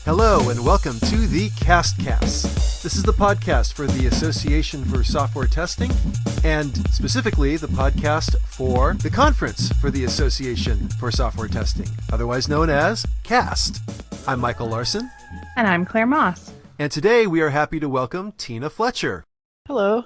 Hello and welcome to the CASTcast. This is the podcast for the Association for Software Testing, and specifically the podcast for the Conference for the Association for Software Testing, otherwise known as CAST. I'm Michael Larson. And I'm Claire Moss. And today we are happy to welcome Tina Fletcher. Hello.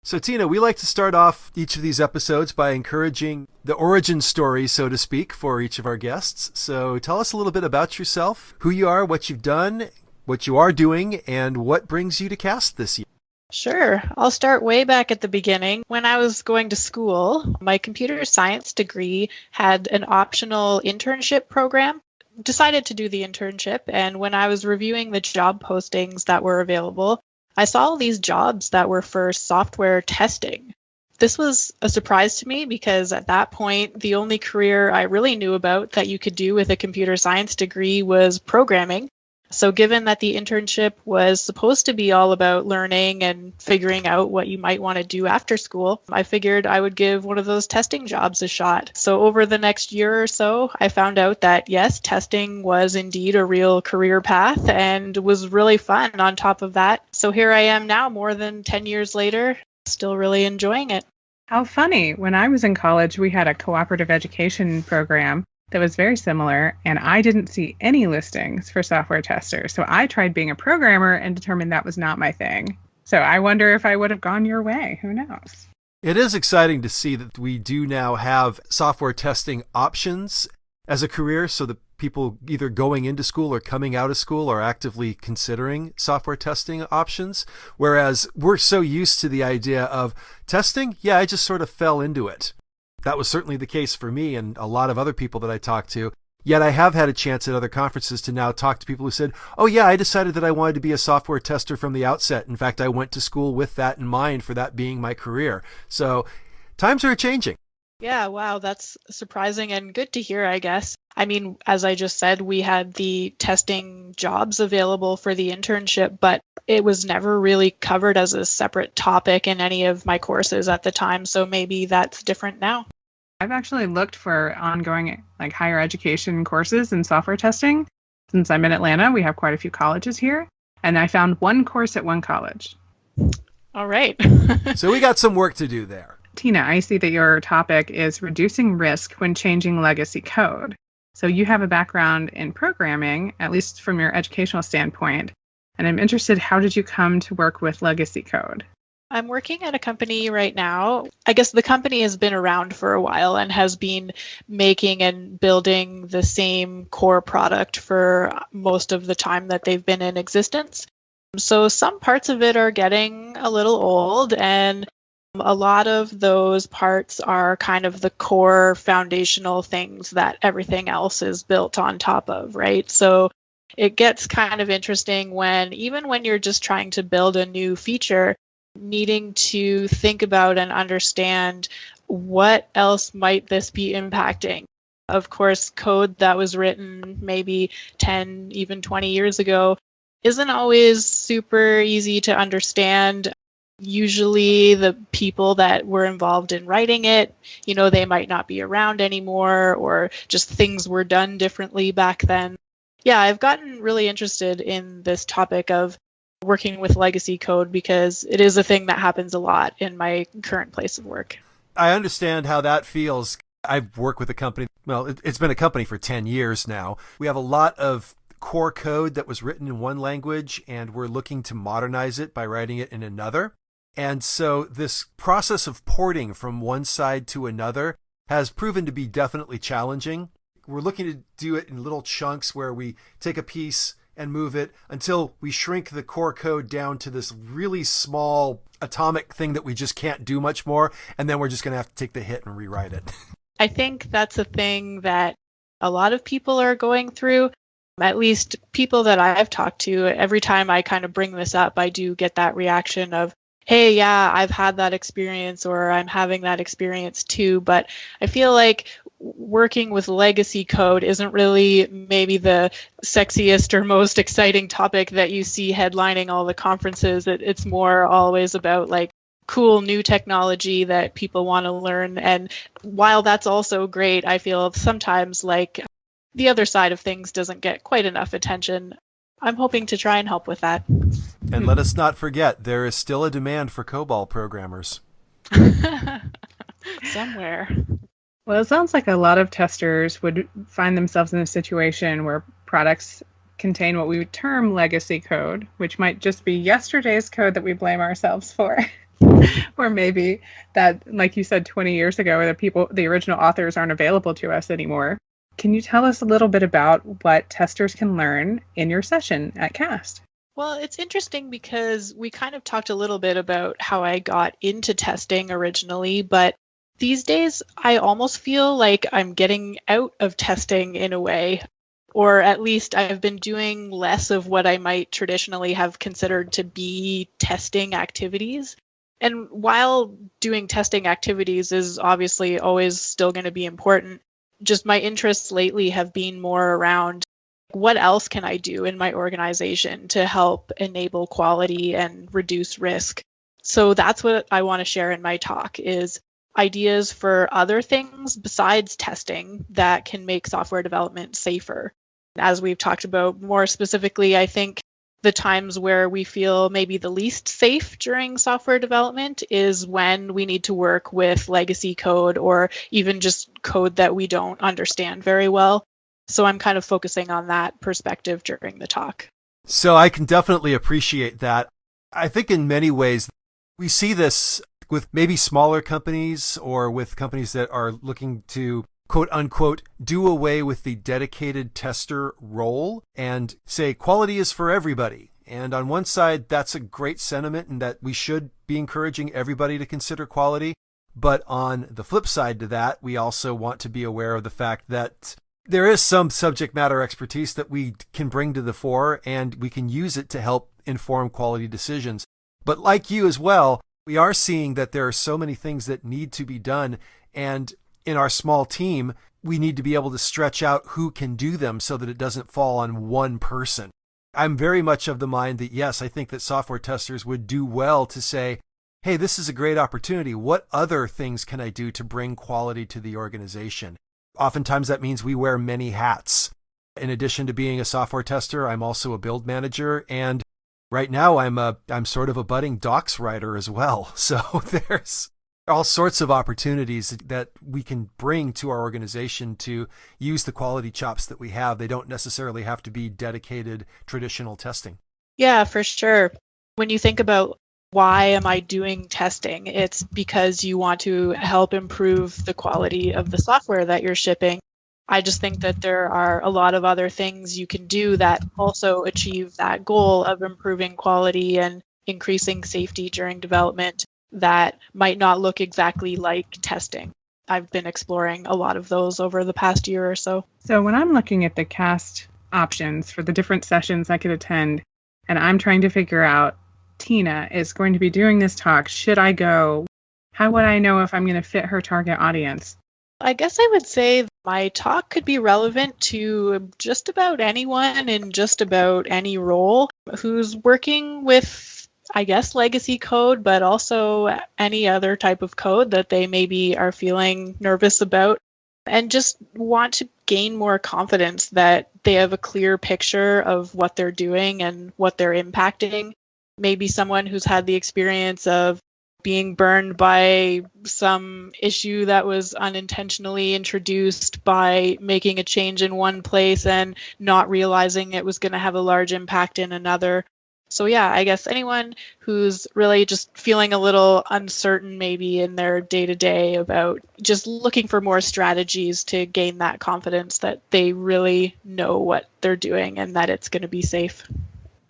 So Tina, we like to start off each of these episodes by encouraging the origin story, so to speak, for each of our guests. So tell us a little bit about yourself, who you are, what you've done, what you are doing, and what brings you to CAST this year. Sure. I'll start way back at the beginning. When I was going to school, my computer science degree had an optional internship program. Decided to do the internship, and when I was reviewing the job postings that were available, I saw all these jobs that were for software testing. This was a surprise to me because at that point, the only career I really knew about that you could do with a computer science degree was programming. So given that the internship was supposed to be all about learning and figuring out what you might want to do after school, I figured I would give one of those testing jobs a shot. So over the next year or so, I found out that yes, testing was indeed a real career path and was really fun on top of that. So here I am now, more than 10 years later, still really enjoying it. How funny. When I was in college, we had a cooperative education program that was very similar, and I didn't see any listings for software testers. So I tried being a programmer and determined that was not my thing. So I wonder if I would have gone your way. Who knows? It is exciting to see that we do now have software testing options as a career, so that people either going into school or coming out of school are actively considering software testing options. Whereas we're so used to the idea of testing, yeah, I just sort of fell into it. That was certainly the case for me and a lot of other people that I talked to. Yet I have had a chance at other conferences to now talk to people who said, oh yeah, I decided that I wanted to be a software tester from the outset. In fact, I went to school with that in mind for that being my career. So times are changing. Yeah, wow, that's surprising and good to hear, I guess. I mean, as I just said, we had the testing jobs available for the internship, but it was never really covered as a separate topic in any of my courses at the time. So maybe that's different now. I've actually looked for ongoing higher education courses in software testing. Since I'm in Atlanta, we have quite a few colleges here, and I found one course at one college. All right. So we got some work to do there. Tina, I see that your topic is reducing risk when changing legacy code. So you have a background in programming, at least from your educational standpoint. And I'm interested, how did you come to work with legacy code? I'm working at a company right now. I guess the company has been around for a while and has been making and building the same core product for most of the time that they've been in existence. So some parts of it are getting a little old, and a lot of those parts are kind of the core foundational things that everything else is built on top of, right? So it gets kind of interesting even when you're just trying to build a new feature, needing to think about and understand what else might this be impacting. Of course, code that was written maybe 10, even 20 years ago isn't always super easy to understand. Usually the people that were involved in writing it, they might not be around anymore, or just things were done differently back then. Yeah, I've gotten really interested in this topic of working with legacy code because it is a thing that happens a lot in my current place of work. I understand how that feels. I've worked with a company. Well, it's been a company for 10 years now. We have a lot of core code that was written in one language, and we're looking to modernize it by writing it in another. And so this process of porting from one side to another has proven to be definitely challenging. We're looking to do it in little chunks where we take a piece and move it until we shrink the core code down to this really small atomic thing that we just can't do much more. And then we're just going to have to take the hit and rewrite it. I think that's a thing that a lot of people are going through. At least people that I've talked to, every time I kind of bring this up, I do get that reaction of, hey, yeah, I've had that experience, or I'm having that experience too. But I feel like working with legacy code isn't really maybe the sexiest or most exciting topic that you see headlining all the conferences. It's more always about cool new technology that people want to learn. And while that's also great, I feel sometimes like the other side of things doesn't get quite enough attention. I'm hoping to try and help with that. And let us not forget, there is still a demand for COBOL programmers. Somewhere. Well, it sounds like a lot of testers would find themselves in a situation where products contain what we would term legacy code, which might just be yesterday's code that we blame ourselves for. Or maybe that, like you said 20 years ago, the original authors aren't available to us anymore. Can you tell us a little bit about what testers can learn in your session at CAST? Well, it's interesting because we kind of talked a little bit about how I got into testing originally, but these days I almost feel like I'm getting out of testing in a way, or at least I've been doing less of what I might traditionally have considered to be testing activities. And while doing testing activities is obviously always still going to be important, just my interests lately have been more around what else can I do in my organization to help enable quality and reduce risk. So that's what I want to share in my talk is ideas for other things besides testing that can make software development safer. As we've talked about more specifically, I think the times where we feel maybe the least safe during software development is when we need to work with legacy code or even just code that we don't understand very well. So I'm kind of focusing on that perspective during the talk. So I can definitely appreciate that. I think in many ways, we see this with maybe smaller companies or with companies that are looking to quote unquote, do away with the dedicated tester role and say quality is for everybody. And on one side, that's a great sentiment and that we should be encouraging everybody to consider quality. But on the flip side to that, we also want to be aware of the fact that there is some subject matter expertise that we can bring to the fore and we can use it to help inform quality decisions. But like you as well, we are seeing that there are so many things that need to be done. And in our small team, we need to be able to stretch out who can do them so that it doesn't fall on one person. I'm very much of the mind that, yes, I think that software testers would do well to say, hey, this is a great opportunity. What other things can I do to bring quality to the organization? Oftentimes that means we wear many hats. In addition to being a software tester, I'm also a build manager. And right now I'm sort of a budding docs writer as well. So there's all sorts of opportunities that we can bring to our organization to use the quality chops that we have. They don't necessarily have to be dedicated traditional testing. Yeah, for sure. When you think about why am I doing testing, it's because you want to help improve the quality of the software that you're shipping. I just think that there are a lot of other things you can do that also achieve that goal of improving quality and increasing safety during development that might not look exactly like testing. I've been exploring a lot of those over the past year or so. So when I'm looking at the CAST options for the different sessions I could attend, and I'm trying to figure out, Tina is going to be doing this talk, should I go? How would I know if I'm going to fit her target audience? I guess I would say my talk could be relevant to just about anyone in just about any role who's working with, I guess, legacy code, but also any other type of code that they maybe are feeling nervous about and just want to gain more confidence that they have a clear picture of what they're doing and what they're impacting. Maybe someone who's had the experience of being burned by some issue that was unintentionally introduced by making a change in one place and not realizing it was going to have a large impact in another. So yeah, I guess anyone who's really just feeling a little uncertain maybe in their day-to-day about just looking for more strategies to gain that confidence that they really know what they're doing and that it's going to be safe.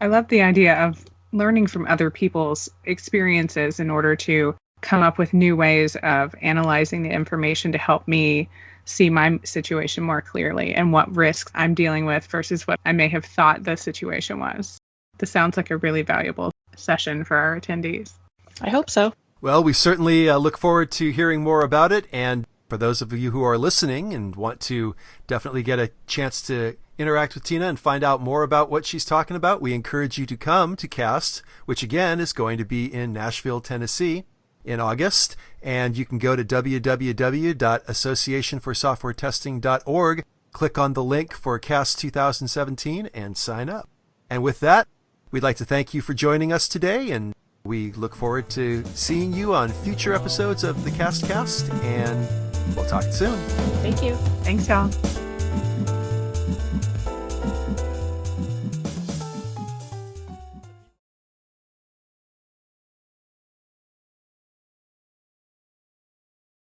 I love the idea of learning from other people's experiences in order to come up with new ways of analyzing the information to help me see my situation more clearly and what risks I'm dealing with versus what I may have thought the situation was. This sounds like a really valuable session for our attendees. I hope so. Well, we certainly look forward to hearing more about it. And for those of you who are listening and want to definitely get a chance to interact with Tina and find out more about what she's talking about, we encourage you to come to CAST, which again is going to be in Nashville, Tennessee in August. And you can go to www.associationforsoftwaretesting.org, click on the link for CAST 2017 and sign up. And with that, we'd like to thank you for joining us today, and we look forward to seeing you on future episodes of the CASTcast, and we'll talk soon. Thank you. Thanks, y'all.